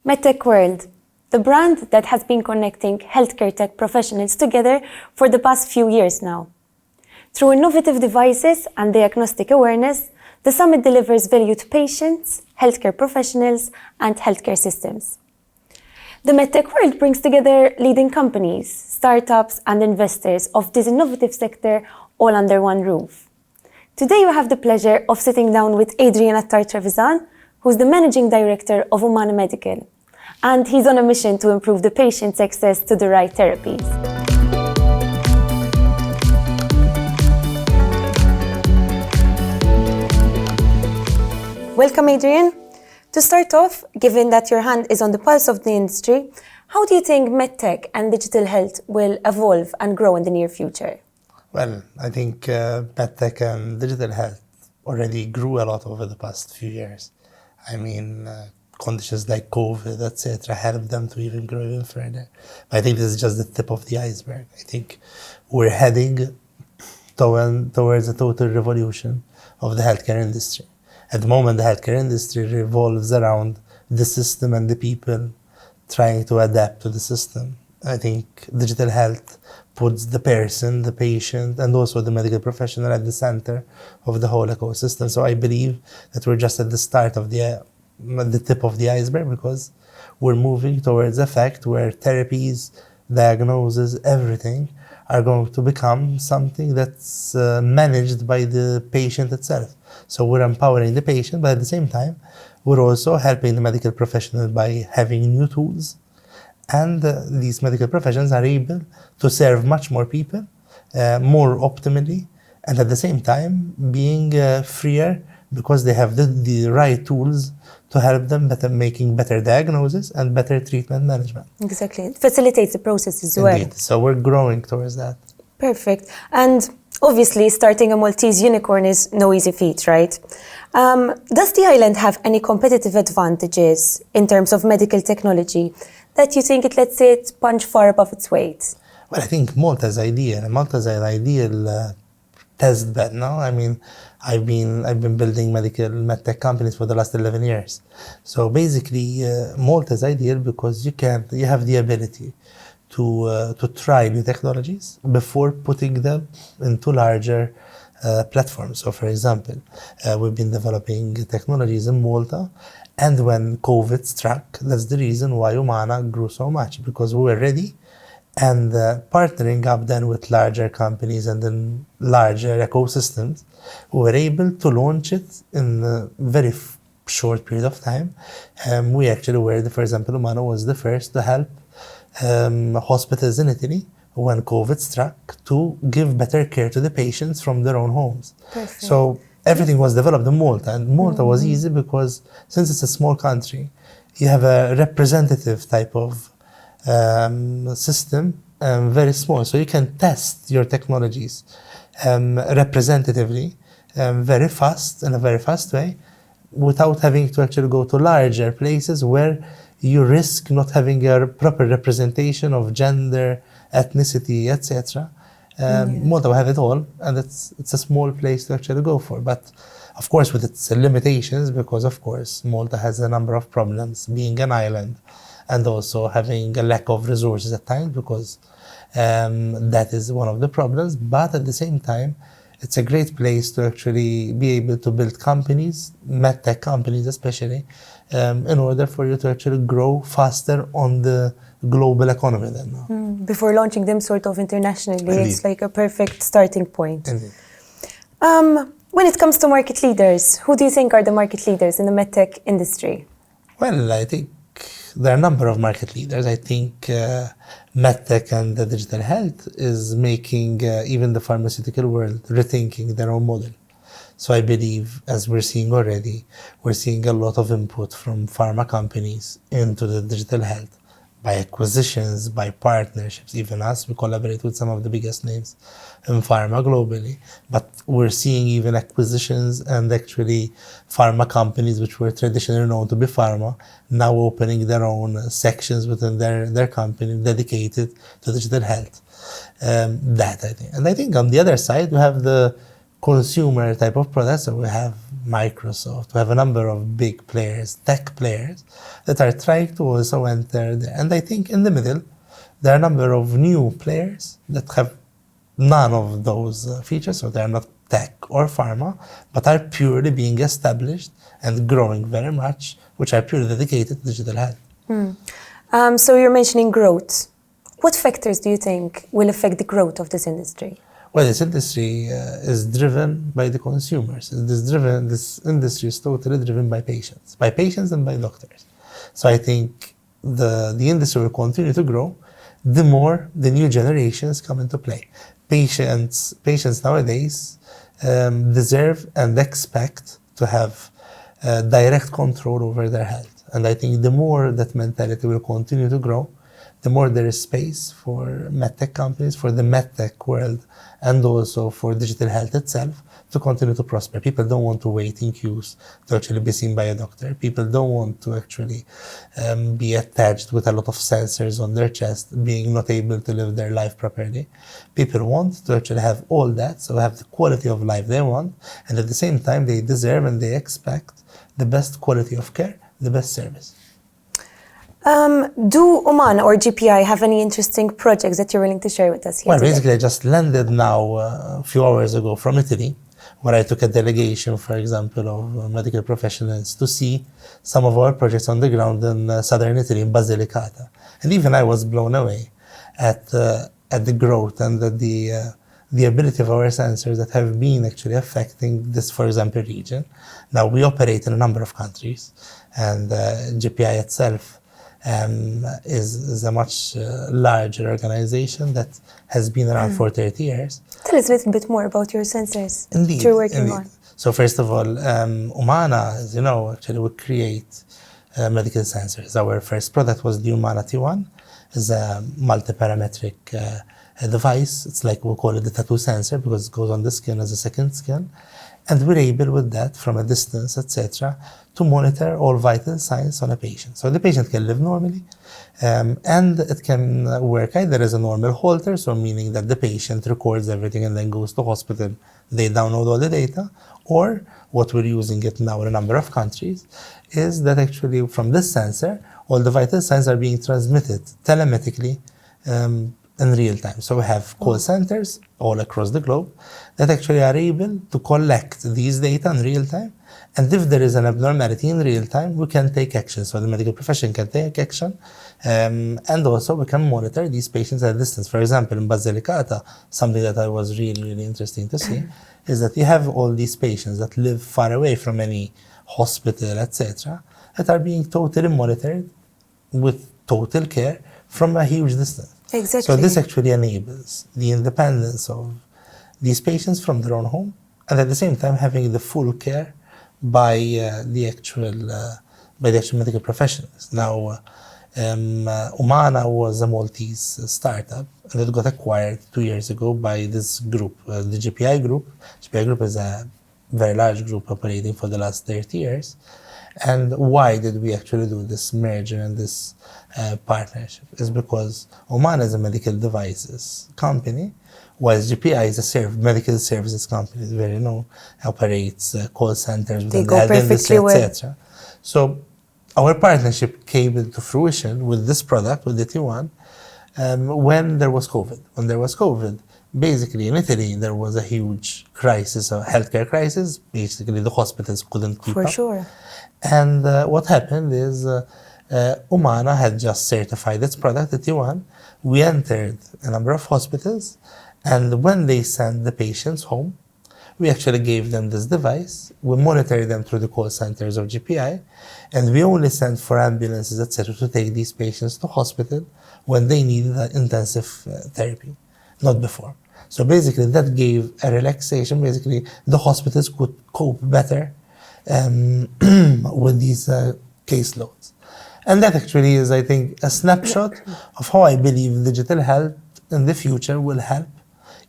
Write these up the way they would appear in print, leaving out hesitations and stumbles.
Medtech World, the brand that has been connecting healthcare tech professionals together for the past few years now. Through innovative devices and diagnostic awareness, the summit delivers value to patients, healthcare professionals, and healthcare systems. The Medtech World brings together leading companies, startups, and investors of this innovative sector all under one roof. Today, we have the pleasure of sitting down with Adrian Attard Trevisan, who's the Managing Director of Umana Medical, and he's on a mission to improve the patient's access to the right therapies. Welcome, Adrian. To start off, given that your hand is on the pulse of the industry, how do you think medtech and digital health will evolve and grow in the near future? Well, I think medtech and digital health already grew a lot over the past few years. I mean, conditions like COVID, etc., helped them to even grow even further. But I think this is just the tip of the iceberg. I think we're heading towards a total revolution of the healthcare industry. At the moment, the healthcare industry revolves around the system and the people trying to adapt to the system. I think digital health puts the person, the patient, and also the medical professional at the center of the whole ecosystem. So I believe that we're just at the start of the tip of the iceberg, because we're moving towards a fact where therapies, diagnosis, everything are going to become something that's managed by the patient itself. So we're empowering the patient, but at the same time, we're also helping the medical professional by having new tools. And these medical professionals are able to serve much more people, more optimally, and at the same time being freer, because they have the right tools to help them making better diagnosis and better treatment management. Exactly. It facilitates the process as well. Indeed. So we're growing towards that. Perfect. And obviously, starting a Maltese unicorn is no easy feat, right? Does the island have any competitive advantages in terms of medical technology that you think it lets it punch far above its weight? Well, I think Malta is ideal. Malta is an ideal test bed now. I mean, I've been building medtech companies for the last 11 years. So basically, Malta is ideal because you have the ability to try new technologies before putting them into larger platforms. So, for example, we've been developing technologies in Malta, and when COVID struck, that's the reason why Umana grew so much, because we were ready. And partnering up then with larger companies and then larger ecosystems, we were able to launch it in a very short period of time. We actually were, for example, Umana was the first to help hospitals in Italy when COVID struck to give better care to the patients from their own homes. Perfect. So everything was developed in Malta, and Malta was easy because since it's a small country, you have a representative type of system, very small, so you can test your technologies representatively, very fast, in a very fast way, without having to actually go to larger places where you risk not having a proper representation of gender, ethnicity, etc. Malta will have it all, and it's a small place to actually go for. But of course, with its limitations, because of course Malta has a number of problems being an island, and also having a lack of resources at times, because that is one of the problems. But at the same time, it's a great place to actually be able to build companies, medtech companies especially, in order for you to actually grow faster on the global economy then. Before launching them sort of internationally, Indeed. It's like a perfect starting point. Indeed. When it comes to market leaders, who do you think are the market leaders in the medtech industry? Well, I think there are a number of market leaders. I think medtech and the digital health is making even the pharmaceutical world rethinking their own model. So I believe, as we're seeing already, we're seeing a lot of input from pharma companies into the digital health by acquisitions, by partnerships. Even us, we collaborate with some of the biggest names in pharma globally. But we're seeing even acquisitions and actually pharma companies, which were traditionally known to be pharma, now opening their own sections within their company dedicated to digital health. That I think. And I think on the other side, we have the consumer type of products. So we have Microsoft. We have a number of big players, tech players, that are trying to also enter there. And I think in the middle, there are a number of new players that have none of those features, so they are not tech or pharma, but are purely being established and growing very much, which are purely dedicated to digital health. So you're mentioning growth. What factors do you think will affect the growth of this industry? Well, this industry is driven by the consumers. This industry is totally driven by patients and by doctors. So I think the industry will continue to grow the more the new generations come into play. Patients nowadays deserve and expect to have direct control over their health. And I think the more that mentality will continue to grow, the more there is space for medtech companies, for the medtech world, and also for digital health itself to continue to prosper. People don't want to wait in queues to actually be seen by a doctor. People don't want to actually be attached with a lot of sensors on their chest, being not able to live their life properly. People want to actually have all that, so have the quality of life they want, and at the same time they deserve and they expect the best quality of care, the best service. Do Umana or GPI have any interesting projects that you're willing to share with us here Well, today? basically, I just landed now a few hours ago from Italy, where I took a delegation, for example, of medical professionals to see some of our projects on the ground in southern Italy, in Basilicata. And even I was blown away at the growth and the ability of our sensors that have been actually affecting this, for example, region. Now, we operate in a number of countries, and GPI itself is a much larger organization that has been around for 30 years. Tell us a little bit more about your sensors Indeed, that you're working on. So first of all, Umana, as you know, actually we create medical sensors. Our first product was the Umana T1. It's a multi-parametric device. It's like we call it the tattoo sensor because it goes on the skin as a second skin. And we're able with that from a distance, etc., to monitor all vital signs on a patient. So the patient can live normally, and it can work either as a normal Holter, so meaning that the patient records everything and then goes to hospital, they download all the data, or what we're using it now in a number of countries, is that actually from this sensor, all the vital signs are being transmitted telematically in real time. So we have call centers all across the globe that actually are able to collect these data in real time. And if there is an abnormality in real time, we can take action. So the medical profession can take action. And also we can monitor these patients at a distance. For example, in Basilicata, something that I was really, really interesting to see is that you have all these patients that live far away from any hospital, etc., that are being totally monitored with total care from a huge distance. Exactly. So this actually enables the independence of these patients from their own home, and at the same time having the full care by the actual medical professionals. Now, Umana was a Maltese startup, and it got acquired 2 years ago by this group, the GPI Group. GPI Group is a very large group operating for the last 30 years. And why did we actually do this merger and this partnership? Is because Umana is a medical devices company, whilst GPI is a medical services company, is very known, operates call centers within the health industry, etc. So our partnership came into fruition with this product, with the T1, when there was COVID. When there was COVID, basically in Italy, there was a huge crisis, a healthcare crisis. Basically, the hospitals couldn't keep up. For sure. And what happened is Umana had just certified its product, the T1. We entered a number of hospitals, and when they sent the patients home, we actually gave them this device. We monitored them through the call centers of GPI, and we only sent for ambulances, etc., to take these patients to hospital when they needed intensive therapy, not before. So basically, that gave a relaxation. Basically, the hospitals could cope better with these caseloads. And that actually is, I think, a snapshot of how I believe digital health in the future will help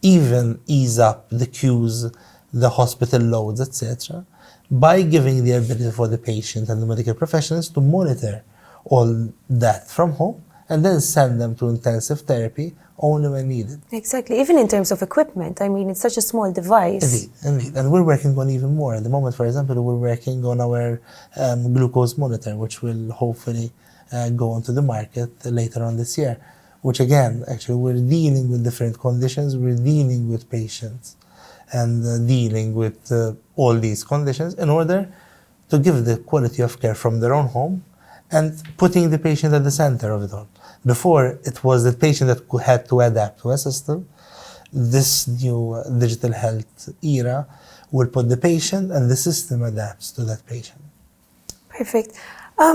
even ease up the queues, the hospital loads, etc., by giving the ability for the patient and the medical professionals to monitor all that from home and then send them to intensive therapy only when needed. Exactly. Even in terms of equipment, I mean, it's such a small device. Indeed. And we're working on even more. At the moment, for example, we're working on our glucose monitor, which will hopefully go onto the market later on this year, which again, actually, we're dealing with different conditions, we're dealing with patients, and dealing with all these conditions in order to give the quality of care from their own home and putting the patient at the center of it all. Before, it was the patient that had to adapt to a system. This new digital health era will put the patient and the system adapts to that patient. Perfect.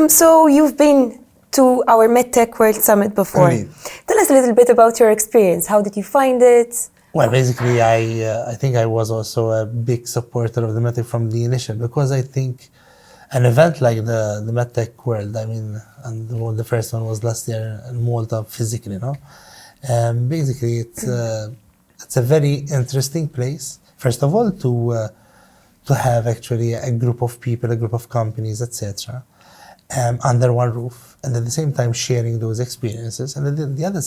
So you've been to our Medtech World Summit before. Indeed. Tell us a little bit about your experience. How did you find it? Well, basically, I think I was also a big supporter of the Medtech from the initial, because I think an event like the Medtech World, I mean, and the first one was last year in Malta physically, no? Basically, it's a very interesting place. First of all, to have actually a group of people, a group of companies, etc., under one roof, and at the same time sharing those experiences. And in the other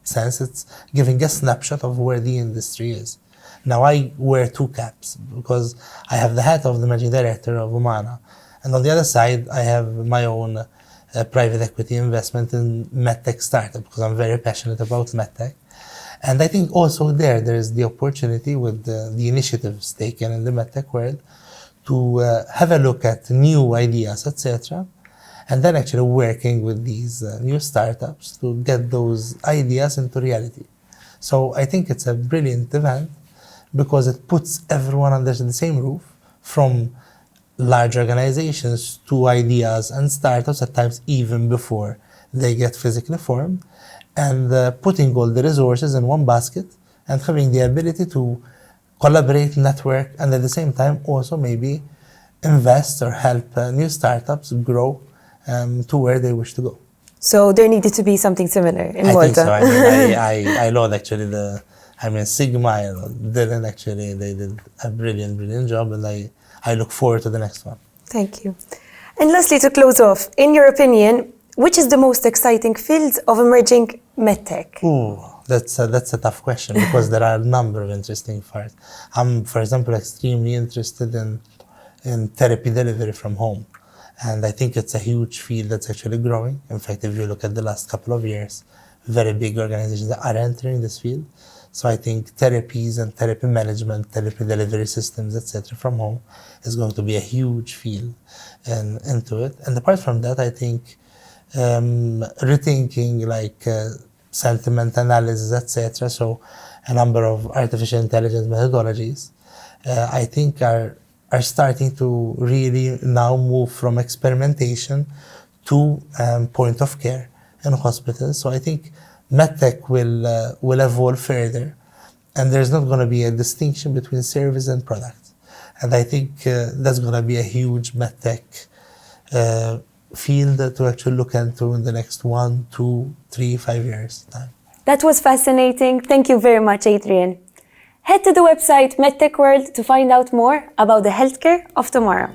sense, it's giving a snapshot of where the industry is. Now, I wear two caps because I have the hat of the managing director of Umana, and on the other side, I have my own private equity investment in Medtech startup, because I'm very passionate about Medtech. And I think also there is the opportunity with the initiatives taken in the Medtech world to have a look at new ideas, etc., and then actually working with these new startups to get those ideas into reality. So I think it's a brilliant event because it puts everyone under the same roof, from large organizations to ideas and startups, at times even before they get physically formed, and putting all the resources in one basket and having the ability to collaborate, network, and at the same time also maybe invest or help new startups grow to where they wish to go. So there needed to be something similar in Malta. I think so. I mean, I love actually Sigma and Dylan, actually, they did a brilliant job, and I look forward to the next one. Thank you. And lastly, to close off, in your opinion, which is the most exciting field of emerging medtech? Ooh, that's a tough question because there are a number of interesting parts. I'm, for example, extremely interested in therapy delivery from home. And I think it's a huge field that's actually growing. In fact, if you look at the last couple of years, very big organizations are entering this field. So I think therapies and therapy management, therapy delivery systems, etc., from home is going to be a huge field into it. And apart from that, I think rethinking like sentiment analysis, etc., so a number of artificial intelligence methodologies, I think are starting to really now move from experimentation to point of care in hospitals. So I think Medtech will evolve further, and there's not going to be a distinction between service and product. And I think that's going to be a huge Medtech field to actually look into in the next 1, 2, 3, 5 years time. That was fascinating. Thank you very much, Adrian. Head to the website Medtech World to find out more about the healthcare of tomorrow.